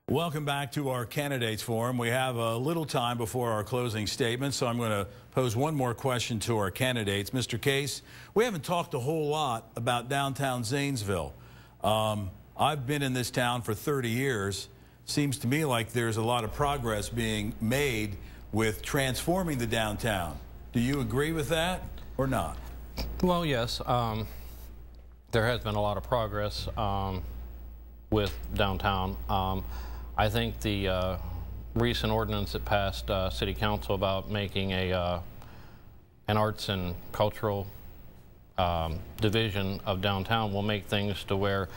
Welcome back to our candidates forum. We have a little time before our closing statement, so I'm going to pose one more question to our candidates. Mr. Case, we haven't talked a whole lot about downtown Zanesville. I've been in this town for 30 years. Seems to me like there's a lot of progress being made with transforming the downtown. Do you agree with that or not? Well, yes. There has been a lot of progress with downtown. I think the recent ordinance that passed City Council about making an arts and cultural division of downtown will make things to where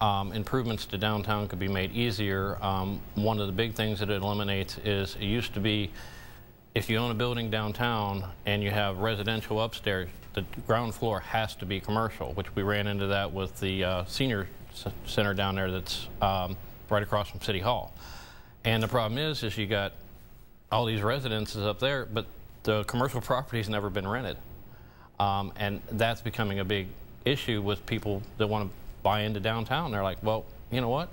improvements to downtown could be made easier. One of the big things that it eliminates is it used to be if you own a building downtown and you have residential upstairs, the ground floor has to be commercial, which we ran into that with the senior center down there that's right across from City Hall. And the problem is you got all these residences up there, but the commercial property's never been rented. And that's becoming a big issue with people that want to buy into downtown. They're like, well, you know what?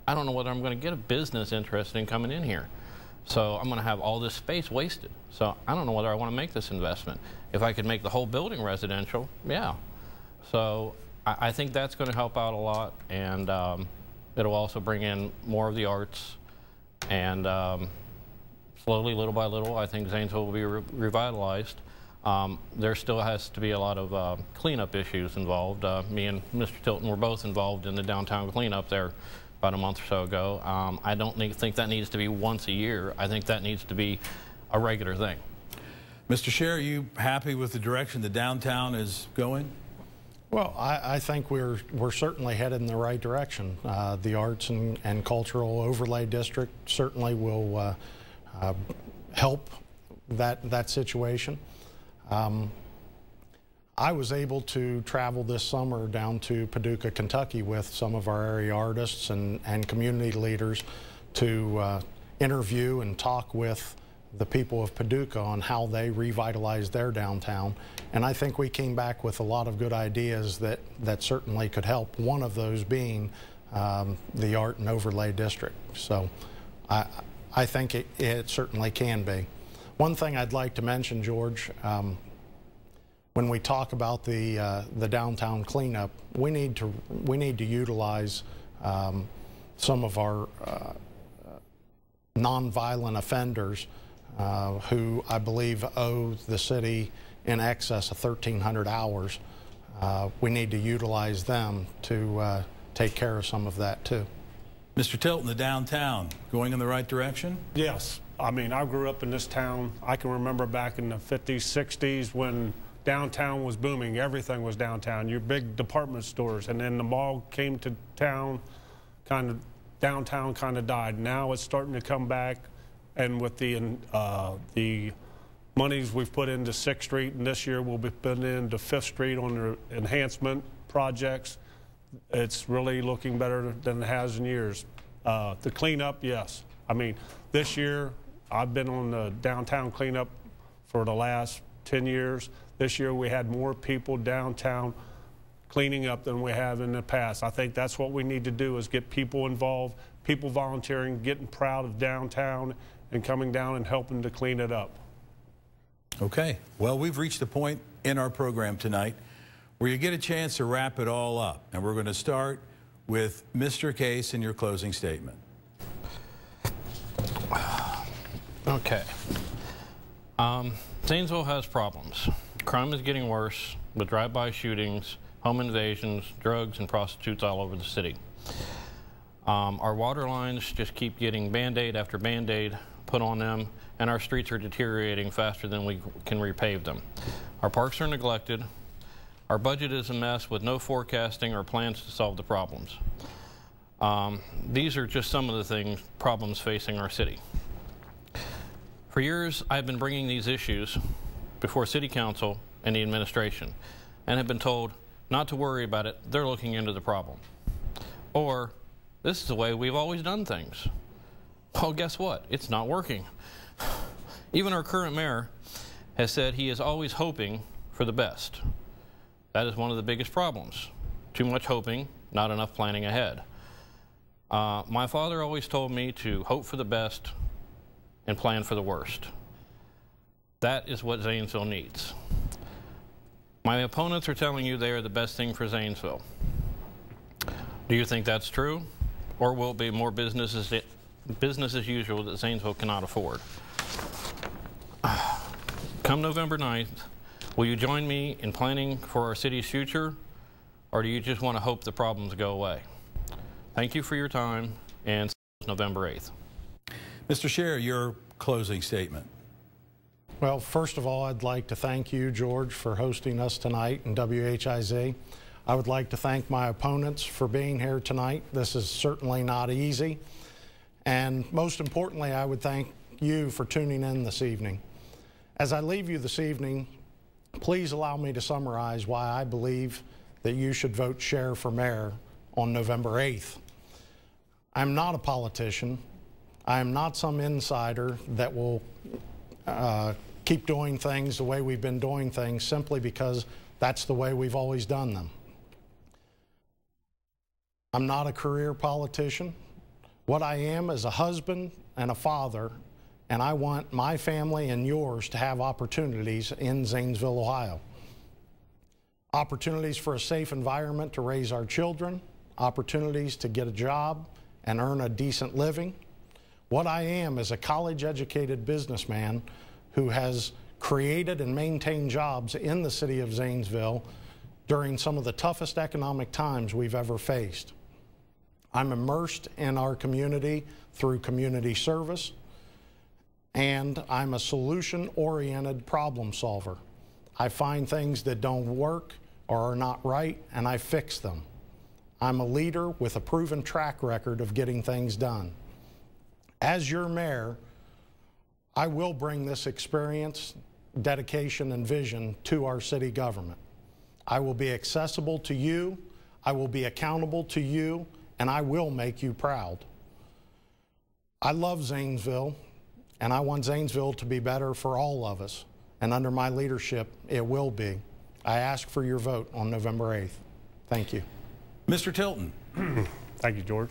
I don't know whether I'm going to get a business interested in coming in here. So I'm going to have all this space wasted. So I don't know whether I want to make this investment. If I could make the whole building residential, yeah. So I think that's going to help out a lot, and it'll also bring in more of the arts, and slowly, little by little, I think Zanesville will be revitalized. There still has to be a lot of cleanup issues involved. Me and Mr. Tilton were both involved in the downtown cleanup there about a month or so ago. I don't think that needs to be once a year. I think that needs to be a regular thing. Mr. Scher, are you happy with the direction the downtown is going? Well, I think we're certainly headed in the right direction. The Arts and Cultural Overlay District certainly will help that situation. I was able to travel this summer down to Paducah, Kentucky with some of our area artists and community leaders to interview and talk with the people of Paducah on how they revitalize their downtown. And I think we came back with a lot of good ideas that certainly could help, one of those being the Art and Overlay District. So I think it certainly can be. One thing I'd like to mention, George, when we talk about the downtown cleanup, we need to utilize some of our nonviolent offenders who I believe owe the city in excess of 1,300 hours. We need to utilize them to take care of some of that too. Mr. Tilton, the downtown going in the right direction? Yes. I mean, I grew up in this town. I can remember back in the 50s, 60s when downtown was booming. Everything was downtown. Your big department stores, and then the mall came to town. Downtown kind of died. Now it's starting to come back, and with the monies we've put into 6th Street, and this year we'll be putting into 5th Street on the enhancement projects, it's really looking better than it has in years. The cleanup, yes. I mean, this year I've been on the downtown cleanup for the last 10 years. This year we had more people downtown cleaning up than we have in the past. I think that's what we need to do, is get people involved, people volunteering, getting proud of downtown and coming down and helping to clean it up. Okay. Well, we've reached a point in our program tonight where you get a chance to wrap it all up. And we're going to start with Mr. Case and your closing statement. Okay. Zanesville has problems. Crime is getting worse with drive-by shootings, home invasions, drugs, and prostitutes all over the city. Our water lines just keep getting Band-Aid after Band-Aid put on them, and our streets are deteriorating faster than we can repave them. Our parks are neglected. Our budget is a mess with no forecasting or plans to solve the problems. These are just some of the problems facing our city. For years, I've been bringing these issues before City Council and the administration, and have been told not to worry about it, they're looking into the problem. Or, this is the way we've always done things. Well, guess what? It's not working. Even our current mayor has said he is always hoping for the best. That is one of the biggest problems. Too much hoping, not enough planning ahead. My father always told me to hope for the best and plan for the worst. That is what Zanesville needs. My opponents are telling you they are the best thing for Zanesville. Do you think that's true? Or will it be more business as usual that Zanesville cannot afford? Come November 9th, will you join me in planning for our city's future, or do you just want to hope the problems go away? Thank you for your time, and November 8th. Mr. Scherer, your closing statement. Well, first of all, I'd like to thank you, George, for hosting us tonight in WHIZ. I would like to thank my opponents for being here tonight. This is certainly not easy. And most importantly, I would thank you for tuning in this evening. As I leave you this evening, please allow me to summarize why I believe that you should vote Scherer for mayor on November 8th. I'm not a politician. I am not some insider that will keep doing things the way we've been doing things simply because that's the way we've always done them. I'm not a career politician. What I am is a husband and a father, and I want my family and yours to have opportunities in Zanesville, Ohio. Opportunities for a safe environment to raise our children, opportunities to get a job and earn a decent living. What I am is a college-educated businessman who has created and maintained jobs in the city of Zanesville during some of the toughest economic times we've ever faced. I'm immersed in our community through community service, and I'm a solution-oriented problem solver. I find things that don't work or are not right, and I fix them. I'm a leader with a proven track record of getting things done. As your mayor, I will bring this experience, dedication, and vision to our city government. I will be accessible to you, I will be accountable to you, and I will make you proud. I love Zanesville, and I want Zanesville to be better for all of us. And under my leadership, it will be. I ask for your vote on November 8th. Thank you. Mr. Tilton. Thank you, George.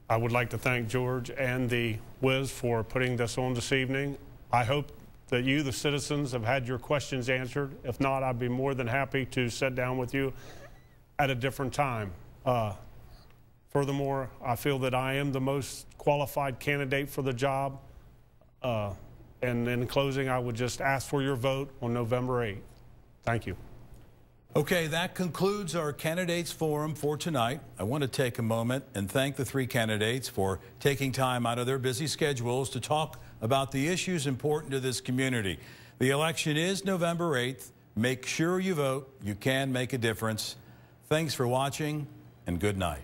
I would like to thank George and the WHIZ for putting this on this evening. I hope that you, the citizens, have had your questions answered. If not, I'd be more than happy to sit down with you at a different time. Furthermore, I feel that I am the most qualified candidate for the job. And in closing, I would just ask for your vote on November 8th. Thank you. Okay, that concludes our candidates forum for tonight. I want to take a moment and thank the three candidates for taking time out of their busy schedules to talk about the issues important to this community. The election is November 8th. Make sure you vote. You can make a difference. Thanks for watching, and good night.